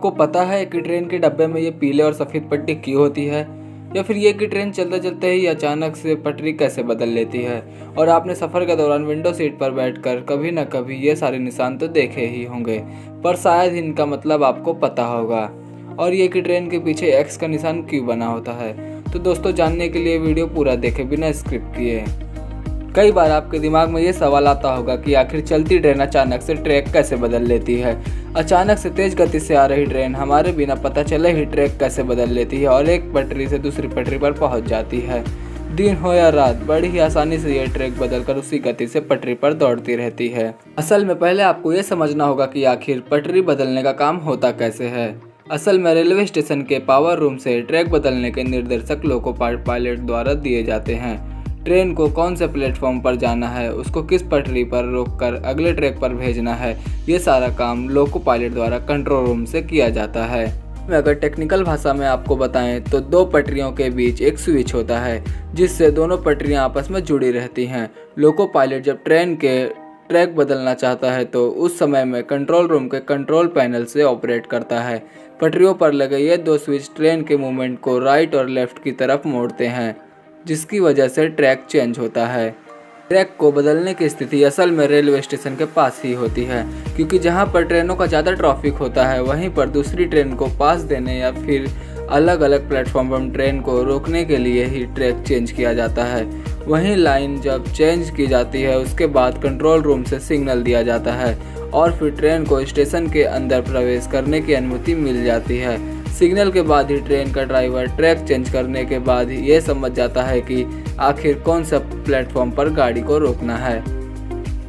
आपको पता है कि ट्रेन के डब्बे में ये पीले और सफ़ेद पट्टी क्यों होती है, या फिर ये कि ट्रेन चलते चलते ही अचानक से पटरी कैसे बदल लेती है। और आपने सफ़र के दौरान विंडो सीट पर बैठकर कभी न कभी ये सारे निशान तो देखे ही होंगे, पर शायद इनका मतलब आपको पता होगा। और ये कि ट्रेन के पीछे एक्स का निशान क्यों बना होता है। तो दोस्तों, जानने के लिए वीडियो पूरा देखें बिना स्किप किए। कई बार आपके दिमाग में ये सवाल आता होगा कि आखिर चलती ट्रेन अचानक से ट्रैक कैसे बदल लेती है। अचानक से तेज गति से आ रही ट्रेन हमारे बिना पता चले ही ट्रैक कैसे बदल लेती है और एक पटरी से दूसरी पटरी पर पहुंच जाती है। दिन हो या रात, बड़ी ही आसानी से ये ट्रैक बदलकर उसी गति से पटरी पर दौड़ती रहती है। असल में पहले आपको ये समझना होगा कि आखिर पटरी बदलने का काम होता कैसे है। असल में रेलवे स्टेशन के पावर रूम से ट्रैक बदलने के निर्देशक लोको पायलट द्वारा दिए जाते हैं। ट्रेन को कौन से प्लेटफॉर्म पर जाना है, उसको किस पटरी पर रोककर अगले ट्रैक पर भेजना है, ये सारा काम लोको पायलट द्वारा कंट्रोल रूम से किया जाता है। अगर टेक्निकल भाषा में आपको बताएं तो दो पटरियों के बीच एक स्विच होता है जिससे दोनों पटरियां आपस में जुड़ी रहती हैं। लोको पायलट जब ट्रेन के ट्रैक बदलना चाहता है तो उस समय में कंट्रोल रूम के कंट्रोल पैनल से ऑपरेट करता है। पटरियों पर लगे ये दो स्विच ट्रेन के मूवमेंट को राइट और लेफ्ट की तरफ मोड़ते हैं, जिसकी वजह से ट्रैक चेंज होता है। ट्रैक को बदलने की स्थिति असल में रेलवे स्टेशन के पास ही होती है, क्योंकि जहां पर ट्रेनों का ज़्यादा ट्रैफिक होता है वहीं पर दूसरी ट्रेन को पास देने या फिर अलग अलग प्लेटफॉर्म पर ट्रेन को रोकने के लिए ही ट्रैक चेंज किया जाता है। वहीं लाइन जब चेंज की जाती है उसके बाद कंट्रोल रूम से सिग्नल दिया जाता है और फिर ट्रेन को स्टेशन के अंदर प्रवेश करने की अनुमति मिल जाती है। सिग्नल के बाद ही ट्रेन का ड्राइवर ट्रैक चेंज करने के बाद ही ये समझ जाता है कि आखिर कौन सा प्लेटफॉर्म पर गाड़ी को रोकना है।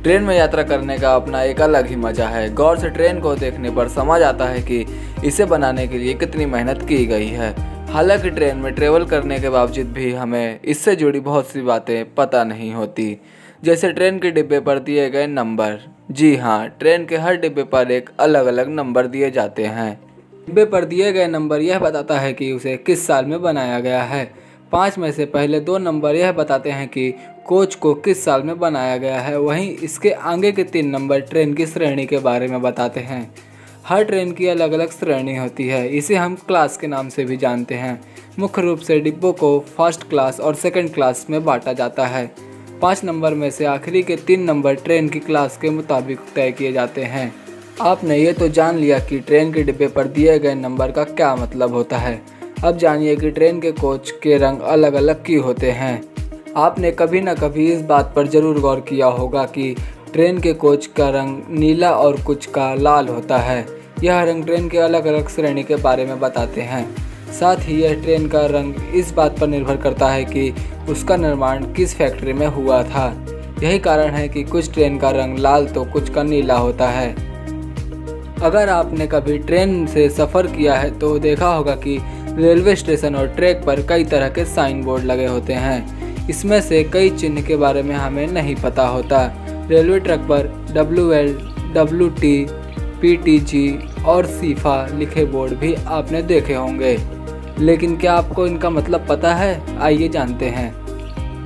ट्रेन में यात्रा करने का अपना एक अलग ही मज़ा है। गौर से ट्रेन को देखने पर समझ आता है कि इसे बनाने के लिए कितनी मेहनत की गई है। हालांकि ट्रेन में ट्रेवल करने के बावजूद भी हमें इससे जुड़ी बहुत सी बातें पता नहीं होती, जैसे ट्रेन के डिब्बे पर दिए गए नंबर। जी हाँ, ट्रेन के हर डिब्बे पर एक अलग अलग नंबर दिए जाते हैं। डिब्बे पर दिए गए नंबर यह बताता है कि उसे किस साल में बनाया गया है। 5 में से पहले 2 नंबर यह बताते हैं कि कोच को किस साल में बनाया गया है। वहीं इसके आगे के 3 नंबर ट्रेन की श्रेणी के बारे में बताते हैं। हर ट्रेन की अलग अलग श्रेणी होती है, इसे हम क्लास के नाम से भी जानते हैं। मुख्य रूप से डिब्बों को फर्स्ट क्लास और सेकंड क्लास में बांटा जाता है। 5 नंबर में से आखिरी के 3 नंबर ट्रेन की क्लास के मुताबिक तय किए जाते हैं। आपने ये तो जान लिया कि ट्रेन के डिब्बे पर दिए गए नंबर का क्या मतलब होता है। अब जानिए कि ट्रेन के कोच के रंग अलग अलग क्यों होते हैं। आपने कभी न कभी इस बात पर ज़रूर गौर किया होगा कि ट्रेन के कोच का रंग नीला और कुछ का लाल होता है। यह रंग ट्रेन के अलग अलग श्रेणी के बारे में बताते हैं। साथ ही यह ट्रेन का रंग इस बात पर निर्भर करता है कि उसका निर्माण किस फैक्ट्री में हुआ था। यही कारण है कि कुछ ट्रेन का रंग लाल तो कुछ का नीला होता है। अगर आपने कभी ट्रेन से सफ़र किया है तो देखा होगा कि रेलवे स्टेशन और ट्रैक पर कई तरह के साइन बोर्ड लगे होते हैं। इसमें से कई चिन्ह के बारे में हमें नहीं पता होता। रेलवे ट्रैक पर WL, WT, PTG और सीफा लिखे बोर्ड भी आपने देखे होंगे, लेकिन क्या आपको इनका मतलब पता है? आइए जानते हैं।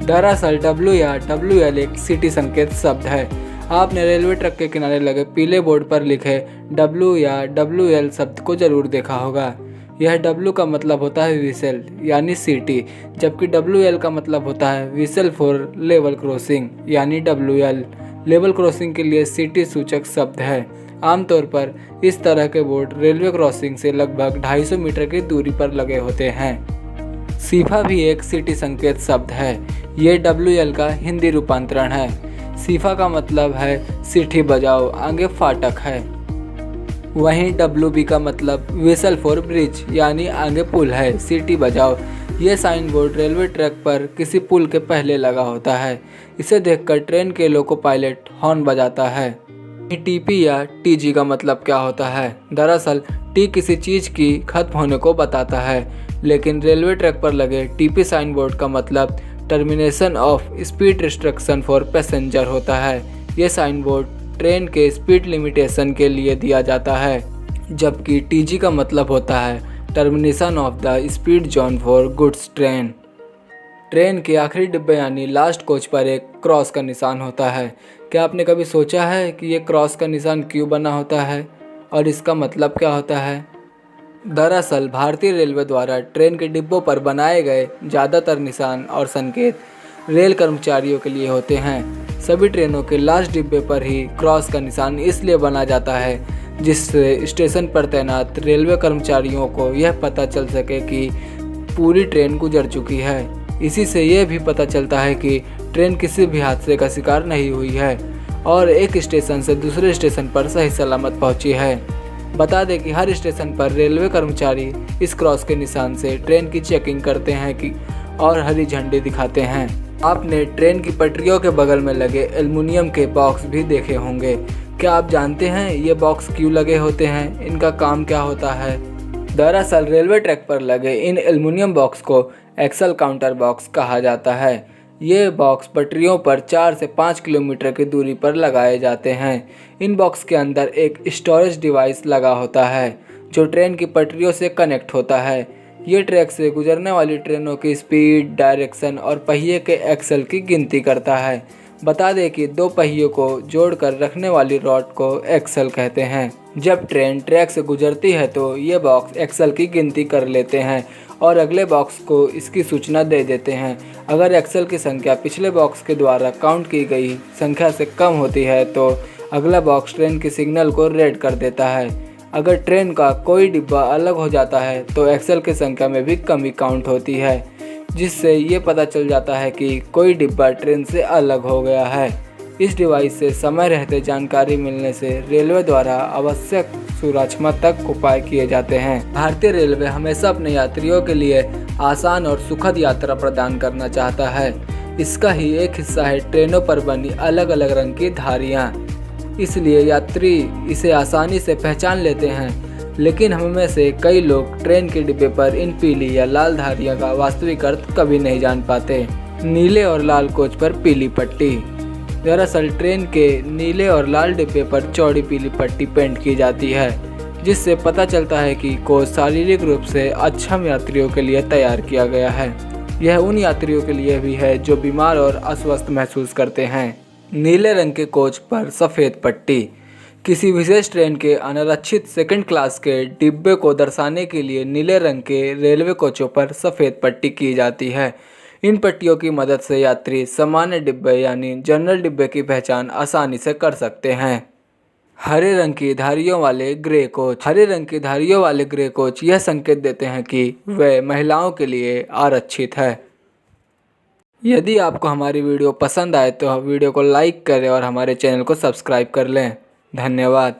दरअसल W या WL एक सिटी संकेत शब्द है। आपने रेलवे ट्रैक के किनारे लगे पीले बोर्ड पर लिखे W या WL शब्द को जरूर देखा होगा। यह W का मतलब होता है विसल यानी सिटी, जबकि WL का मतलब होता है विसल फॉर लेवल क्रॉसिंग यानी WL। लेवल क्रॉसिंग के लिए सिटी सूचक शब्द है। आमतौर पर इस तरह के बोर्ड रेलवे क्रॉसिंग से लगभग 250 मीटर की दूरी पर लगे होते हैं। सीफा भी एक सिटी संकेत शब्द है। ये WL का हिंदी रूपांतरण है। सीफा का मतलब है सीटी बजाओ, आगे फाटक है। वहीं WB का मतलब विसल फॉर ब्रिज यानी आगे पुल है, सीटी बजाओ। ये साइन बोर्ड रेलवे ट्रैक पर किसी पुल के पहले लगा होता है। इसे देखकर ट्रेन के लोको पायलट हॉर्न बजाता है। TP या TG का मतलब क्या होता है? दरअसल T किसी चीज़ की खत्म होने को बताता है, लेकिन रेलवे ट्रैक पर लगे TP साइन बोर्ड का मतलब termination of speed restriction for passenger होता है। ये साइन बोर्ड ट्रेन के स्पीड लिमिटेशन के लिए दिया जाता है, जबकि TG का मतलब होता है termination of the speed zone for goods train. Train के आखिरी डिब्बे यानी लास्ट कोच पर एक क्रॉस का निशान होता है। क्या आपने कभी सोचा है कि ये क्रॉस का निशान क्यों बना होता है और इसका मतलब क्या होता है? दरअसल भारतीय रेलवे द्वारा ट्रेन के डिब्बों पर बनाए गए ज़्यादातर निशान और संकेत रेल कर्मचारियों के लिए होते हैं। सभी ट्रेनों के लास्ट डिब्बे पर ही क्रॉस का निशान इसलिए बना जाता है जिससे स्टेशन पर तैनात रेलवे कर्मचारियों को यह पता चल सके कि पूरी ट्रेन गुजर चुकी है। इसी से यह भी पता चलता है कि ट्रेन किसी भी हादसे का शिकार नहीं हुई है और एक स्टेशन से दूसरे स्टेशन पर सही सलामत पहुंची है। बता दें कि हर स्टेशन पर रेलवे कर्मचारी इस क्रॉस के निशान से ट्रेन की चेकिंग करते हैं और हरी झंडी दिखाते हैं। आपने ट्रेन की पटरियों के बगल में लगे एल्युमिनियम के बॉक्स भी देखे होंगे। क्या आप जानते हैं ये बॉक्स क्यों लगे होते हैं, इनका काम क्या होता है? दरअसल रेलवे ट्रैक पर लगे इन एल्युमिनियम बॉक्स को एक्सल काउंटर बॉक्स कहा जाता है। ये बॉक्स पटरियों पर 4 से 5 किलोमीटर की दूरी पर लगाए जाते हैं। इन बॉक्स के अंदर एक स्टोरेज डिवाइस लगा होता है जो ट्रेन की पटरियों से कनेक्ट होता है। ये ट्रैक से गुजरने वाली ट्रेनों की स्पीड, डायरेक्शन और पहिए के एक्सल की गिनती करता है। बता दें कि 2 पहियों को जोड़कर रखने वाली रॉड को एक्सल कहते हैं। जब ट्रेन ट्रैक से गुजरती है तो ये बॉक्स एक्सल की गिनती कर लेते हैं और अगले बॉक्स को इसकी सूचना दे देते हैं। अगर एक्सल की संख्या पिछले बॉक्स के द्वारा काउंट की गई संख्या से कम होती है तो अगला बॉक्स ट्रेन की सिग्नल को रेड कर देता है। अगर ट्रेन का कोई डिब्बा अलग हो जाता है तो एक्सल की संख्या में भी कमी काउंट होती है, जिससे ये पता चल जाता है कि कोई डिब्बा ट्रेन से अलग हो गया है। इस डिवाइस से समय रहते जानकारी मिलने से रेलवे द्वारा आवश्यक सुरक्षात्मक उपाय किए जाते हैं। भारतीय रेलवे हमेशा अपने यात्रियों के लिए आसान और सुखद यात्रा प्रदान करना चाहता है। इसका ही एक हिस्सा है ट्रेनों पर बनी अलग अलग रंग की धारियाँ। इसलिए यात्री इसे आसानी से पहचान लेते हैं, लेकिन हम में से कई लोग ट्रेन के डिब्बे पर इन पीली या लाल धारियों का वास्तविक अर्थ कभी नहीं जान पाते। नीले और लाल कोच पर पीली पट्टी। दरअसल ट्रेन के नीले और लाल डिब्बे पर चौड़ी पीली पट्टी पेंट की जाती है, जिससे पता चलता है कि कोच शारीरिक रूप से अक्षम यात्रियों के लिए तैयार किया गया है। यह उन यात्रियों के लिए भी है जो बीमार और अस्वस्थ महसूस करते हैं। नीले रंग के कोच पर सफ़ेद पट्टी। किसी विशेष ट्रेन के अनारक्षित सेकंड क्लास के डिब्बे को दर्शाने के लिए नीले रंग के रेलवे कोचों पर सफ़ेद पट्टी की जाती है। इन पट्टियों की मदद से यात्री सामान्य डिब्बे यानी जनरल डिब्बे की पहचान आसानी से कर सकते हैं। हरे रंग की धारियों वाले ग्रे कोच। हरे रंग की धारियों वाले ग्रे कोच यह संकेत देते हैं कि वे महिलाओं के लिए आरक्षित है। यदि आपको हमारी वीडियो पसंद आए तो वीडियो को लाइक करें और हमारे चैनल को सब्सक्राइब कर लें। धन्यवाद।